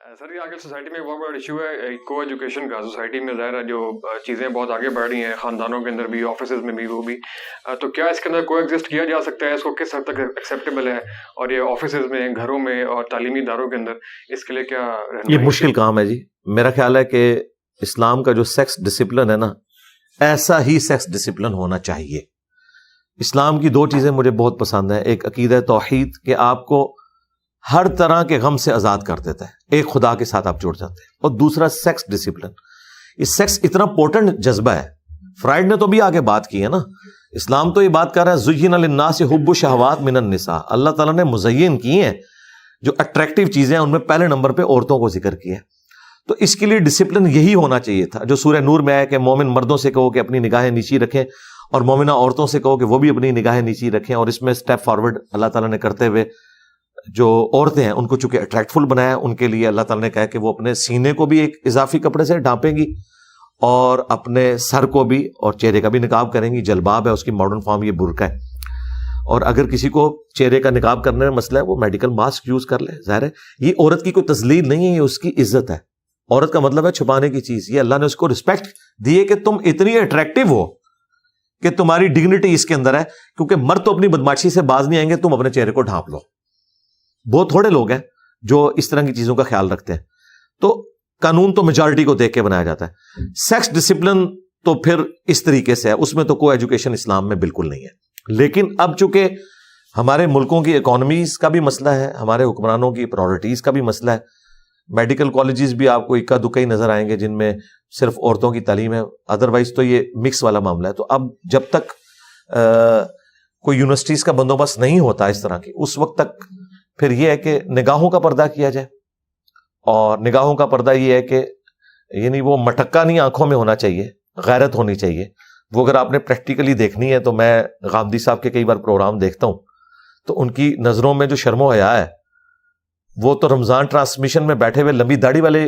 سر یہ آگے سوسائٹی میں بہت بڑا ایشو ہے کو ایجوکیشن کا. سوسائٹی میں ظاہر ہے جو چیزیں بہت آگے بڑھ رہی ہیں, خاندانوں کے اندر بھی, آفیسز میں بھی, وہ بھی, تو کیا اس کے اندر کو ایگزسٹ کیا جا سکتا ہے؟ اس کو کس حد تک ایکسیپٹیبل ہے؟ اور یہ آفیسز میں, گھروں میں اور تعلیمی اداروں کے اندر اس کے لیے کیا یہ مشکل کام ہے جی. میرا خیال ہے کہ اسلام کا جو سیکس ڈسپلن ہے نا, ایسا ہی سیکس ڈسپلن ہونا چاہیے. اسلام کی دو چیزیں مجھے بہت پسند ہیں. ایک عقیدہ توحید کہ آپ کو ہر طرح کے غم سے آزاد کر دیتا ہے, ایک خدا کے ساتھ آپ جڑ جاتے ہیں. اور دوسرا سیکس ڈسپلن. یہ سیکس اتنا پورٹنٹ جذبہ ہے. فرائیڈ نے تو بھی آگے بات کی ہے نا. اسلام تو یہ بات کر رہا ہے زُیِّنَ لِلنَّاسِ حُبُّ الشَّهَوَاتِ مِنَ النِّسَاءِ. اللہ تعالیٰ نے مزین کی ہیں جو اٹریکٹیو چیزیں ہیں, ان میں پہلے نمبر پہ عورتوں کو ذکر کیا ہے. تو اس کے لیے ڈسپلن یہی ہونا چاہیے تھا جو سورہ نور میں آیا کہ مومن مردوں سے کہو کہ اپنی نگاہیں نیچی رکھیں, اور مومنہ عورتوں سے کہو کہ وہ بھی اپنی نگاہیں نیچی رکھیں. اور اس میں سٹیپ فارورڈ اللہ تعالیٰ نے کرتے ہوئے جو عورتیں ہیں ان کو چونکہ اٹریکٹفل بنایا, ان کے لیے اللہ تعالیٰ نے کہا کہ وہ اپنے سینے کو بھی ایک اضافی کپڑے سے ڈھانپیں گی, اور اپنے سر کو بھی, اور چہرے کا بھی نقاب کریں گی. جلباب ہے, اس کی ماڈرن فارم یہ برقع ہے. اور اگر کسی کو چہرے کا نقاب کرنے میں مسئلہ ہے وہ میڈیکل ماسک یوز کر لے. ظاہر ہے یہ عورت کی کوئی تذلیل نہیں ہے, یہ اس کی عزت ہے. عورت کا مطلب ہے چھپانے کی چیز. یہ اللہ نے اس کو رسپیکٹ دیے کہ تم اتنی اٹریکٹیو ہو کہ تمہاری ڈگنیٹی اس کے اندر ہے, کیونکہ مرد تو اپنی بدماشی سے باز نہیں آئیں گے, تم اپنے چہرے کو ڈھانپ لو. بہت تھوڑے لوگ ہیں جو اس طرح کی چیزوں کا خیال رکھتے ہیں. تو قانون تو میجارٹی کو دیکھ کے بنایا جاتا ہے. سیکس ڈسپلن تو پھر اس طریقے سے ہے, اس میں تو کوئی ایجوکیشن اسلام میں بالکل نہیں ہے. لیکن اب چونکہ ہمارے ملکوں کی اکانومیز کا بھی مسئلہ ہے, ہمارے حکمرانوں کی پرائورٹیز کا بھی مسئلہ ہے. میڈیکل کالجز بھی آپ کو اکا دکا ہی نظر آئیں گے جن میں صرف عورتوں کی تعلیم ہے, ادروائز تو یہ مکس والا معاملہ ہے. تو اب جب تک کوئی یونیورسٹیز کا بندوبست نہیں ہوتا اس طرح کی, اس وقت تک پھر یہ ہے کہ نگاہوں کا پردہ کیا جائے. اور نگاہوں کا پردہ یہ ہے کہ یعنی وہ مٹکا نہیں آنکھوں میں ہونا چاہیے, غیرت ہونی چاہیے. وہ اگر آپ نے پریکٹیکلی دیکھنی ہے تو میں غامدی صاحب کے کئی بار پروگرام دیکھتا ہوں, تو ان کی نظروں میں جو شرم و حیا ہے وہ تو رمضان ٹرانسمیشن میں بیٹھے ہوئے لمبی داڑھی والے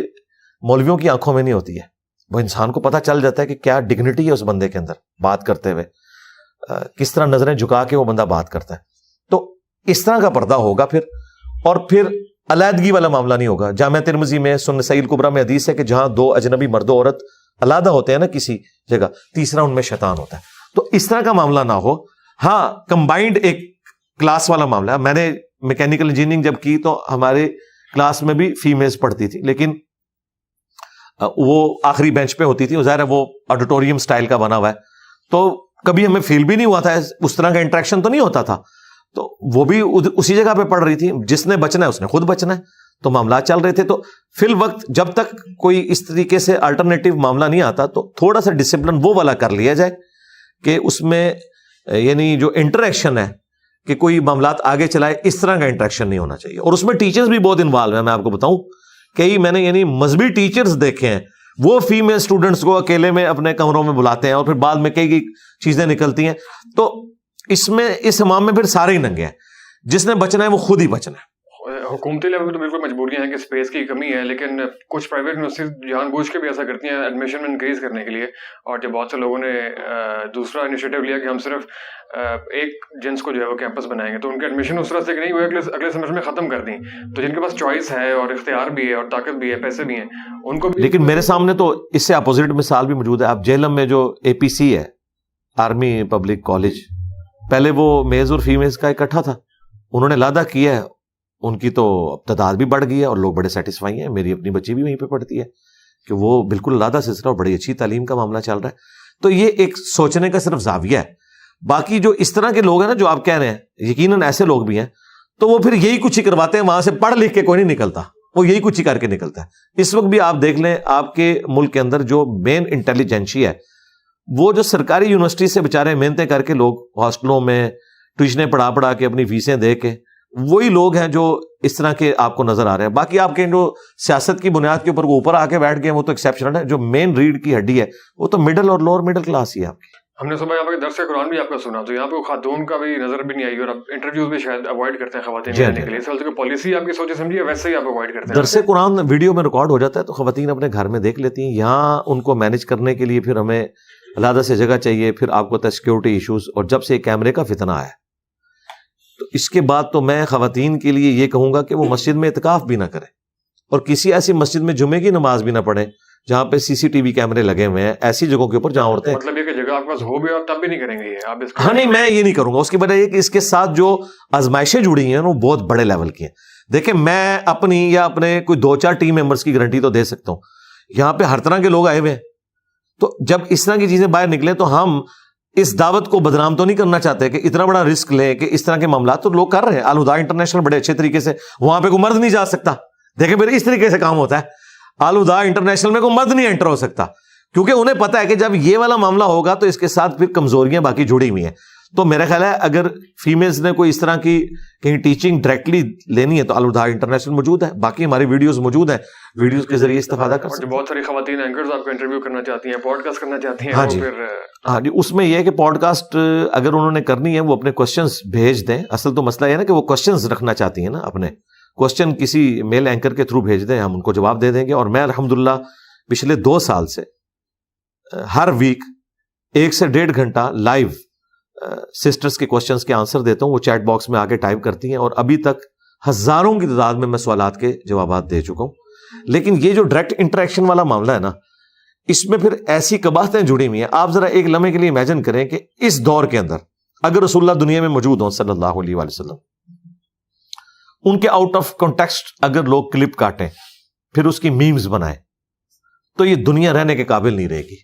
مولویوں کی آنکھوں میں نہیں ہوتی ہے. وہ انسان کو پتہ چل جاتا ہے کہ کیا ڈگنیٹی ہے اس بندے کے اندر بات کرتے ہوئے, کس طرح نظریں جھکا کے وہ بندہ بات کرتا ہے. تو اس طرح کا پردہ ہوگا پھر, اور پھر علیحدگی والا معاملہ نہیں ہوگا. جامعہ ترمذی میں سنن نسائی الکبریٰ میں حدیث ہے کہ جہاں دو اجنبی مرد و عورت علیحدہ ہوتے ہیں نا کسی جگہ, تیسرا ان میں شیطان ہوتا ہے. تو اس طرح کا معاملہ نہ ہو. ہاں کمبائنڈ ایک کلاس والا معاملہ ہے. میں نے میکینیکل انجینئرنگ جب کی تو ہمارے کلاس میں بھی فیمیلز پڑھتی تھی, لیکن وہ آخری بینچ پہ ہوتی تھی. ظاہر ہے وہ آڈیٹوریم سٹائل کا بنا ہوا ہے, تو کبھی ہمیں فیل بھی نہیں ہوا تھا, اس طرح کا انٹریکشن تو نہیں ہوتا تھا. تو وہ بھی اسی جگہ پہ پڑھ رہی تھی. جس نے بچنا ہے اس نے خود بچنا ہے. تو معاملات چل رہے تھے. تو فی الوقت جب تک کوئی اس طریقے سے الٹرنیٹیو معاملہ نہیں آتا تو تھوڑا سا ڈسپلن وہ والا کر لیا جائے کہ اس میں یعنی جو انٹریکشن ہے کہ کوئی معاملات آگے چلائے, اس طرح کا انٹریکشن نہیں ہونا چاہیے. اور اس میں ٹیچرز بھی بہت انوالو ہیں. میں آپ کو بتاؤں کئی میں نے یعنی مذہبی ٹیچرز دیکھے ہیں, وہ فیمیل اسٹوڈنٹس کو اکیلے میں اپنے کمروں میں بلاتے ہیں اور پھر بعد میں کئی چیزیں نکلتی ہیں. تو اس میں اس امام میں پھر سارے ہی ننگے ہیں. جس نے بچنا ہے وہ خود ہی بچنا ہے. حکومتی لیول پہ تو بالکل مجبوریاں ہیں کہ اسپیس کی کمی ہے, لیکن کچھ پرائیویٹ یونیورسٹیز جان بوجھ کے بھی ایسا کرتی ہیں ایڈمیشن میں انکریز کرنے کے لیے. اور جب بہت سے لوگوں نے دوسرا انیشیٹو لیا کہ ہم صرف ایک جنس کو جو ہے وہ کیمپس بنائیں گے, تو ان کے ایڈمیشن اس طرح سے کہ نہیں ہوئے اگلے سیمسٹر میں ختم کر دیں. تو جن کے پاس چوائس ہے اور اختیار بھی ہے اور طاقت بھی ہے, پیسے بھی ہیں, ان کو بھی. لیکن میرے سامنے تو اس سے اپوزٹ مثال بھی موجود ہے. اب جہلم میں جو اے پی سی ہے, آرمی پبلک کالج, پہلے وہ میلز اور فیمیلز کا اکٹھا تھا. انہوں نے لادہ کیا ہے, ان کی تو تعداد بھی بڑھ گئی ہے اور لوگ بڑے سیٹسفائی ہیں. میری اپنی بچی بھی وہیں پہ پڑھتی ہے کہ وہ بالکل علیحدہ سلسلہ اور بڑی اچھی تعلیم کا معاملہ چل رہا ہے. تو یہ ایک سوچنے کا صرف زاویہ ہے. باقی جو اس طرح کے لوگ ہیں نا جو آپ کہہ رہے ہیں, یقیناً ایسے لوگ بھی ہیں, تو وہ پھر یہی کچھ ہی کرواتے ہیں. وہاں سے پڑھ لکھ کے کوئی نہیں نکلتا, وہ یہی کچھ ہی کر کے نکلتا ہے. اس وقت بھی آپ دیکھ لیں آپ کے ملک کے اندر جو مین انٹیلیجنسی ہے, وہ جو سرکاری یونیورسٹی سے بیچارے محنتیں کر کے لوگ ہاسٹلوں میں ٹیوشنیں پڑھا کے اپنی فیسیں دے کے, وہی لوگ ہیں جو اس طرح کے آپ کو نظر آ رہے ہیں. باقی آپ کے جو سیاست کی بنیاد کے اوپر وہ اوپر آ کے بیٹھ گئے وہ تو ایکسیپشنل ہے. جو مین ریڑھ کی ہڈی ہے وہ تو مڈل اور لوور مڈل کلاس ہی ہے آپ کی. ہم نے صبح یہاں پہ درس قرآن بھی آپ کا سنا, تو یہاں پہ خاتون کا بھی نظر بھی نہیں آئی, اور آپ انٹرویوز بھی شاید اوائڈ کرتے ہیں خواتین لینے کے لیے. اس وجہ پالیسی آپ کی سوچے سمجھیے ویسے ہی آپ اوائڈ کرتے ہیں. درس قرآن ویڈیو میں ریکارڈ ہو جاتا ہے تو خواتین اپنے گھر میں دیکھ لیتی ہیں. یہاں ان کو مینج کرنے کے لیے پھر ہمیں علیحدہ سے جگہ چاہیے. پھر آپ کو سیکیورٹی ایشوز, اور جب سے کیمرے کا فتنہ آیا تو اس کے بعد تو میں خواتین کے لیے یہ کہوں گا کہ وہ مسجد میں اعتکاف بھی نہ کریں. اور کسی ایسی مسجد میں جمعے کی نماز بھی نہ پڑھیں جہاں پہ سی سی ٹی وی کیمرے لگے ہوئے ہیں, ایسی جگہوں کے اوپر جہاں عورتیں, مطلب یہ کہ جگہ آپ کے پاس ہو بھی اور تب بھی نہیں کریں گے یہ آپ اس ہاں نہیں میں یہ نہیں کروں گا. اس کی وجہ یہ کہ اس کے ساتھ جو آزمائشیں جڑی ہیں وہ بہت بڑے لیول کی ہیں. دیکھیں میں اپنی یا اپنے کوئی 2-4 ٹیم ممبرس کی گارنٹی تو دے سکتا ہوں, یہاں پہ ہر طرح کے لوگ آئے ہوئے ہیں, تو جب اس طرح کی چیزیں باہر نکلے تو ہم اس دعوت کو بدنام تو نہیں کرنا چاہتے کہ اتنا بڑا رسک لیں کہ اس طرح کے معاملات تو لوگ کر رہے ہیں. الہدا انٹرنیشنل بڑے اچھے طریقے سے, وہاں پہ کوئی مرد نہیں جا سکتا. دیکھیں پھر اس طریقے سے کام ہوتا ہے. الہدا انٹرنیشنل میں کوئی مرد نہیں انٹر ہو سکتا, کیونکہ انہیں پتا ہے کہ جب یہ والا معاملہ ہوگا تو اس کے ساتھ پھر کمزوریاں باقی جڑی ہوئی ہیں. تو میرا خیال ہے اگر فیمیلز نے کوئی اس طرح کی کہیں ٹیچنگ ڈائریکٹلی لینی ہے تو الہدا انٹرنیشنل موجود ہے, باقی ہماری ویڈیوز موجود ہیں, ویڈیوز کے ذریعے استفادہ کر سکتے ہیں. بہت ساری خواتین اینکرز آپ کو انٹرویو کرنا چاہتی ہیں, پوڈ کاسٹ کرنا چاہتی ہیں. ہاں جی, ہاں جی, اس میں یہ ہے کہ پوڈ کاسٹ اگر انہوں نے کرنی ہے وہ اپنے کوشچنز بھیج دیں. اصل تو مسئلہ یہ ہے نا کہ وہ کوشچنز رکھنا چاہتی ہیں نا, اپنے کوشچن کسی میل اینکر کے تھرو بھیج دیں, ہم ان کو جواب دے دیں گے. اور میں الحمدللہ پچھلے 2 سال سے ہر ویک 1 سے 1.5 گھنٹہ لائیو سسٹرز کے کوشچنز کے آنسر دیتا ہوں. وہ چیٹ باکس میں آگے ٹائپ کرتی ہیں اور ابھی تک ہزاروں کی تعداد میں سوالات کے جوابات دے چکا ہوں. لیکن یہ جو ڈائریکٹ انٹریکشن والا معاملہ ہے نا, اس میں پھر ایسی قباحتیں جڑی ہوئی ہیں. آپ ذرا ایک لمحے کے لیے امیجن کریں کہ اس دور کے اندر اگر رسول اللہ دنیا میں موجود ہوں صلی اللہ علیہ وآلہ وسلم, ان کے آؤٹ آف کانٹیکسٹ اگر لوگ کلپ کاٹیں پھر اس کی میمز بنائیں تو یہ دنیا رہنے کے قابل نہیں رہے گی.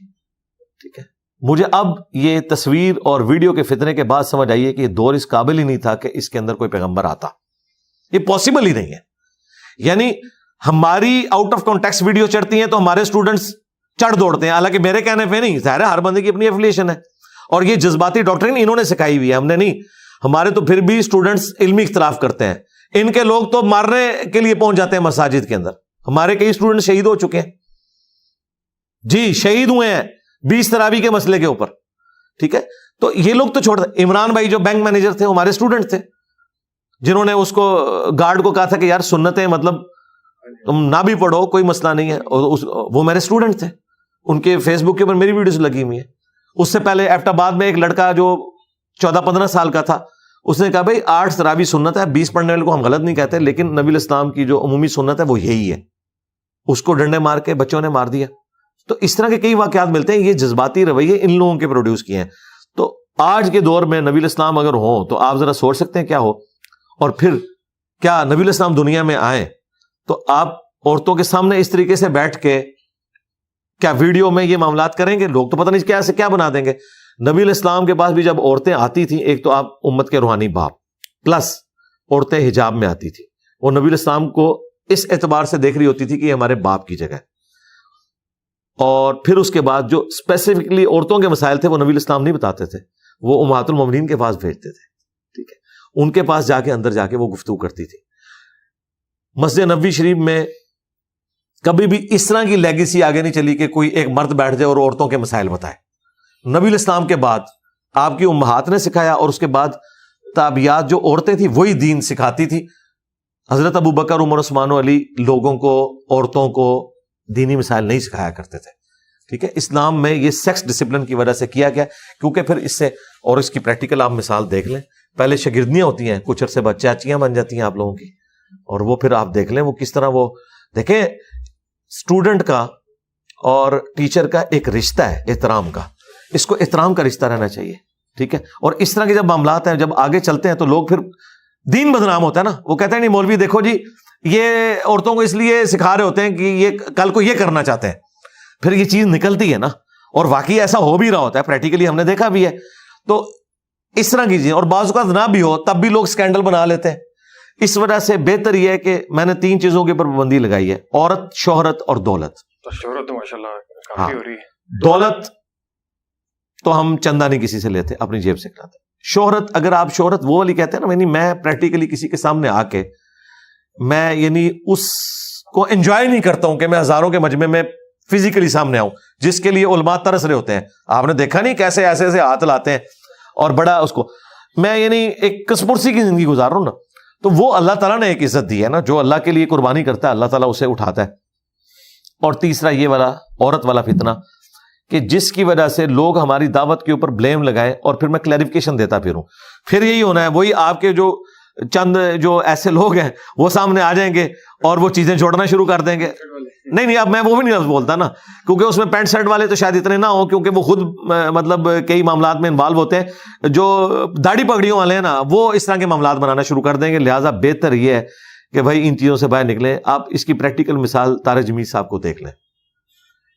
ٹھیک ہے, مجھے اب یہ تصویر اور ویڈیو کے فتنے کے بعد سمجھ آئیے کہ یہ دور اس قابل ہی نہیں تھا کہ اس کے اندر کوئی پیغمبر آتا. یہ پاسبل ہی نہیں ہے. یعنی ہماری آؤٹ آف کانٹیکسٹ ویڈیو چڑھتی ہیں تو ہمارے اسٹوڈنٹس چڑھ دوڑتے ہیں, حالانکہ میرے کہنے پہ نہیں, ظاہر ہے ہر بندے کی اپنی ایفیلیشن ہے, اور یہ جذباتی ڈاکٹرین انہوں نے سکھائی ہوئی ہے, ہم نے نہیں. ہمارے تو پھر بھی اسٹوڈنٹس علمی اختلاف کرتے ہیں, ان کے لوگ تو مارنے کے لیے پہنچ جاتے ہیں مساجد کے اندر. ہمارے کئی اسٹوڈنٹ شہید ہو چکے ہیں جی, شہید ہوئے ہیں 20 تراویح کے مسئلے کے اوپر. ٹھیک ہے, تو یہ لوگ تو چھوڑ دیں. عمران بھائی جو بینک مینیجر تھے ہمارے اسٹوڈنٹ تھے, جنہوں نے اس کو گارڈ کو کہا تھا کہ یار سنتیں مطلب تم نہ بھی پڑھو کوئی مسئلہ نہیں ہے, وہ میرے اسٹوڈنٹ تھے. ان کے فیس بک کے اوپر میری ویڈیوز لگی ہوئی ہیں. اس سے پہلے ایبٹ آباد میں ایک لڑکا جو 14-15 سال کا تھا, اس نے کہا بھائی 8 تراویح سنت ہے, 20 پڑھنے والے کو ہم غلط نہیں کہتے, لیکن نبی الاسلام کی جو عمومی سنت ہے وہ یہی ہے. اس کو ڈنڈے مار کے بچوں نے مار دیا. تو اس طرح کے کئی واقعات ملتے ہیں. یہ جذباتی رویے ان لوگوں کے پروڈیوس کیے ہیں. تو آج کے دور میں نبی الاسلام اگر ہوں تو آپ ذرا سوچ سکتے ہیں کیا ہو. اور پھر کیا نبی الاسلام دنیا میں آئیں تو آپ عورتوں کے سامنے اس طریقے سے بیٹھ کے کیا ویڈیو میں یہ معاملات کریں گے؟ لوگ تو پتہ نہیں کیا سے کیا بنا دیں گے. نبی الاسلام کے پاس بھی جب عورتیں آتی تھیں, ایک تو آپ امت کے روحانی باپ, پلس عورتیں حجاب میں آتی تھی, وہ نبی الاسلام کو اس اعتبار سے دیکھ رہی ہوتی تھی کہ یہ ہمارے باپ کی جگہ ہے. اور پھر اس کے بعد جو اسپیسیفکلی عورتوں کے مسائل تھے وہ نبی الاسلام نہیں بتاتے تھے, وہ امہات المومنین کے پاس بھیجتے تھے. ٹھیک ہے, ان کے پاس جا کے اندر جا کے وہ گفتگو کرتی تھی. مسجد نبوی شریف میں کبھی بھی اس طرح کی لیگیسی آگے نہیں چلی کہ کوئی ایک مرد بیٹھ جائے اور عورتوں کے مسائل بتائے. نبی الاسلام کے بعد آپ کی امہات نے سکھایا, اور اس کے بعد تابعیات جو عورتیں تھیں وہی دین سکھاتی تھی. حضرت ابو بکر, عمر, عثمان و علی لوگوں کو, عورتوں کو دینی مسائل نہیں سکھایا کرتے تھے. ٹھیک ہے, اسلام میں یہ سیکس ڈسپلن کی وجہ سے کیا گیا, کیونکہ پھر اس سے, اور اس کی پریکٹیکل آپ مثال دیکھ لیں, پہلے شاگردنیاں ہوتی ہیں, کچھ عرصے بعد چاچیاں بن جاتی ہیں آپ لوگوں کی, اور وہ پھر آپ دیکھ لیں وہ کس طرح, وہ دیکھیں اسٹوڈنٹ کا اور ٹیچر کا ایک رشتہ ہے احترام کا, اس کو احترام کا رشتہ رہنا چاہیے. ٹھیک ہے, اور اس طرح کے جب معاملات ہیں, جب آگے چلتے ہیں تو لوگ پھر دین بدنام ہوتا ہے نا. وہ کہتے ہیں نہیں مولوی دیکھو جی یہ عورتوں کو اس لیے سکھا رہے ہوتے ہیں کہ یہ کل کو یہ کرنا چاہتے ہیں. پھر یہ چیز نکلتی ہے نا, اور واقعی ایسا ہو بھی رہا ہوتا ہے, پریکٹیکلی ہم نے دیکھا بھی ہے. تو اس طرح کی چیزیں, اور بعض اوقات نہ بھی ہو تب بھی لوگ اسکینڈل بنا لیتے ہیں. اس وجہ سے بہتر یہ ہے کہ میں نے 3 چیزوں کے اوپر پابندی لگائی ہے, عورت, شہرت اور دولت. تو شہرت تو ماشاءاللہ کافی ہو رہی ہے. دولت تو ہم چندہ نہیں کسی سے لیتے, اپنی جیب سے کھلاتے. شہرت, اگر آپ شہرت وہ والی کہتے ہیں نا, یعنی میں پریکٹیکلی کسی کے سامنے آ کے میں یعنی اس کو انجوائے نہیں کرتا ہوں کہ میں ہزاروں کے مجمع میں فزیکلی سامنے آؤں, جس کے لیے علماء ترس رہے ہوتے ہیں. آپ نے دیکھا نہیں کیسے ایسے ایسے ہاتھ لاتے ہیں اور بڑا اس کو, میں یعنی ایک کسپرسی کی زندگی گزار رہا ہوں نا, تو وہ اللہ تعالیٰ نے ایک عزت دی ہے نا, جو اللہ کے لیے قربانی کرتا ہے اللہ تعالیٰ اسے اٹھاتا ہے. اور تیسرا یہ والا عورت والا فتنہ کہ جس کی وجہ سے لوگ ہماری دعوت کے اوپر بلیم لگائیں, اور پھر میں کلیریفیکیشن دیتا پھروں, پھر یہی ہونا ہے, وہی آپ کے جو چند جو ایسے لوگ ہیں وہ سامنے آ جائیں گے اور وہ چیزیں چھوڑنا شروع کر دیں گے. نہیں اب میں وہ بھی نہیں لفظ بولتا نا, کیونکہ اس میں پینٹ شرٹ والے تو شاید اتنے نہ ہوں, کیونکہ وہ خود مطلب کئی معاملات میں انوالو ہوتے ہیں. جو داڑھی پگڑیوں والے ہیں نا وہ اس طرح کے معاملات بنانا شروع کر دیں گے. لہٰذا بہتر یہ ہے کہ بھائی ان چیزوں سے باہر نکلیں. آپ اس کی پریکٹیکل مثال طارق جمیل صاحب کو دیکھ لیں.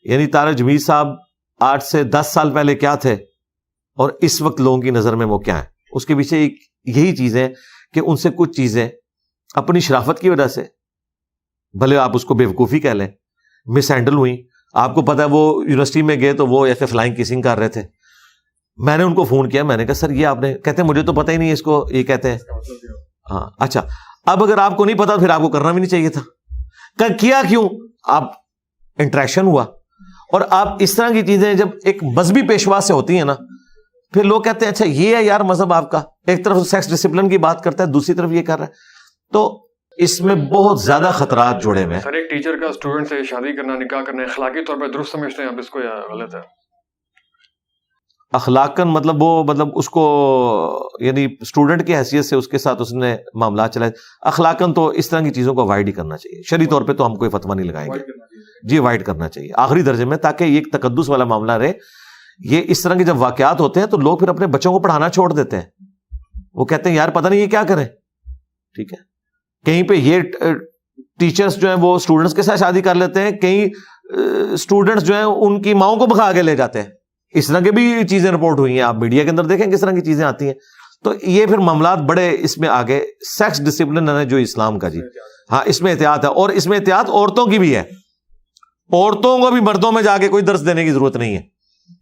یعنی طارق جمیل صاحب 8 سے 10 سال پہلے کیا تھے اور اس وقت لوگوں کی نظر میں وہ کیا ہیں. اس کے پیچھے ایک یہی چیز ہے کہ ان سے کچھ چیزیں اپنی شرافت کی وجہ سے, بھلے آپ اس کو بے وقوفی کہہ لیں, مس ہینڈل ہوئی. آپ کو پتا ہے وہ یونیورسٹی میں گئے تو وہ ایسے فلائنگ کسنگ کر رہے تھے. میں نے ان کو فون کیا, میں نے کہا سر یہ آپ نے, کہتے ہیں مجھے تو پتہ ہی نہیں اس کو یہ کہتے ہیں. ہاں اچھا, اب اگر آپ کو نہیں پتا پھر آپ کو کرنا بھی نہیں چاہیے تھا. کیا کیوں؟ آپ انٹریکشن ہوا, اور آپ اس طرح کی چیزیں جب ایک مذہبی پیشوا سے ہوتی ہیں نا, پھر لوگ کہتے ہیں اچھا یہ ہے یار مذہب آپ کا, ایک طرف سیکس ڈسپلن کی بات کرتا ہے, دوسری طرف یہ کر رہا ہے. تو اس میں بہت زیادہ خطرات جڑے ہوئے ہیں. سر ایک ٹیچر کا اسٹوڈنٹ سے شادی کرنا, نکاح کرنا اخلاقی طور پہ درست سمجھتے ہیں آپ اس کو یا غلط ہے؟ اخلاقاً مطلب وہ مطلب اس کو یعنی اسٹوڈنٹ کی حیثیت سے اس کے ساتھ اس نے معاملات چلائے. اخلاقاً تو اس طرح کی چیزوں کو اوائڈ ہی کرنا چاہیے. شرعی طور پہ تو ہم کوئی فتویٰ نہیں لگائیں گے جی, اوائڈ کرنا چاہیے آخری درجے میں, تاکہ یہ ایک تقدس والا معاملہ رہے. یہ اس طرح کے جب واقعات ہوتے ہیں تو لوگ پھر اپنے بچوں کو پڑھانا چھوڑ دیتے ہیں. وہ کہتے ہیں یار پتہ نہیں یہ کیا کریں. ٹھیک ہے, کہیں پہ یہ ٹیچرز جو ہیں وہ اسٹوڈنٹس کے ساتھ شادی کر لیتے ہیں, کہیں اسٹوڈنٹس جو ہیں ان کی ماؤں کو بھگا کے لے جاتے ہیں. اس طرح کی بھی چیزیں رپورٹ ہوئی ہیں, آپ میڈیا کے اندر دیکھیں کس طرح کی چیزیں آتی ہیں. تو یہ پھر معاملات بڑے اس میں آگے. سیکس ڈسپلن ہے جو اسلام کا جی, ہاں اس میں احتیاط ہے, اور اس میں احتیاط عورتوں کی بھی ہے. عورتوں کو بھی مردوں میں جا کے کوئی درس دینے کی ضرورت نہیں ہے.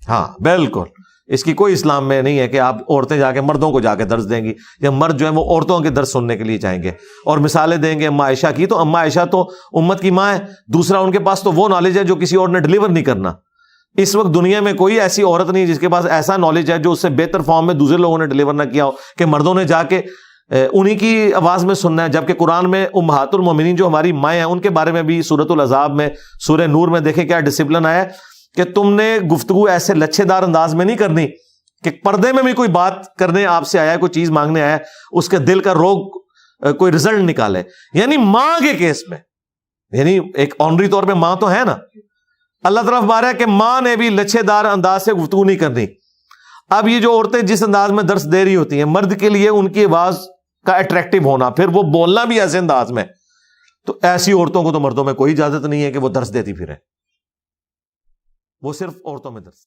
ہاں بالکل, اس کی کوئی اسلام میں نہیں ہے کہ آپ عورتیں جا کے مردوں کو جا کے درس دیں گی, یا مرد جو ہے وہ عورتوں کے درس سننے کے لیے جائیں گے اور مثالیں دیں گے اماں عائشہ کی. تو اماں عائشہ تو امت کی ماں ہے. دوسرا ان کے پاس تو وہ نالج ہے جو کسی اور نے ڈلیور نہیں کرنا. اس وقت دنیا میں کوئی ایسی عورت نہیں جس کے پاس ایسا نالج ہے جو اس سے بہتر فارم میں دوسرے لوگوں نے ڈلیور نہ کیا ہو, کہ مردوں نے جا کے انہی کی آواز میں سننا ہے. جبکہ قرآن میں امہات المومنین جو ہماری مائیں ہیں ان کے بارے میں بھی سورۃ الاحزاب میں, سورہ نور میں دیکھیں کیا ڈسپلن آیا کہ تم نے گفتگو ایسے لچھے دار انداز میں نہیں کرنی کہ پردے میں بھی کوئی بات کرنے آپ سے آیا, کوئی چیز مانگنے آیا, اس کے دل کا روگ کوئی رزلٹ نکالے. یعنی ماں کے کیس میں, یعنی ایک آنری طور پہ ماں تو ہے نا, اللہ طرف مارا ہے کہ ماں نے بھی لچھے دار انداز سے گفتگو نہیں کرنی. اب یہ جو عورتیں جس انداز میں درس دے رہی ہوتی ہیں, مرد کے لیے ان کی آواز کا اٹریکٹیو ہونا, پھر وہ بولنا بھی ایسے انداز میں, تو ایسی عورتوں کو تو مردوں میں کوئی اجازت نہیں ہے کہ وہ درس دیتی پھریں. وہ صرف عورتوں میں درس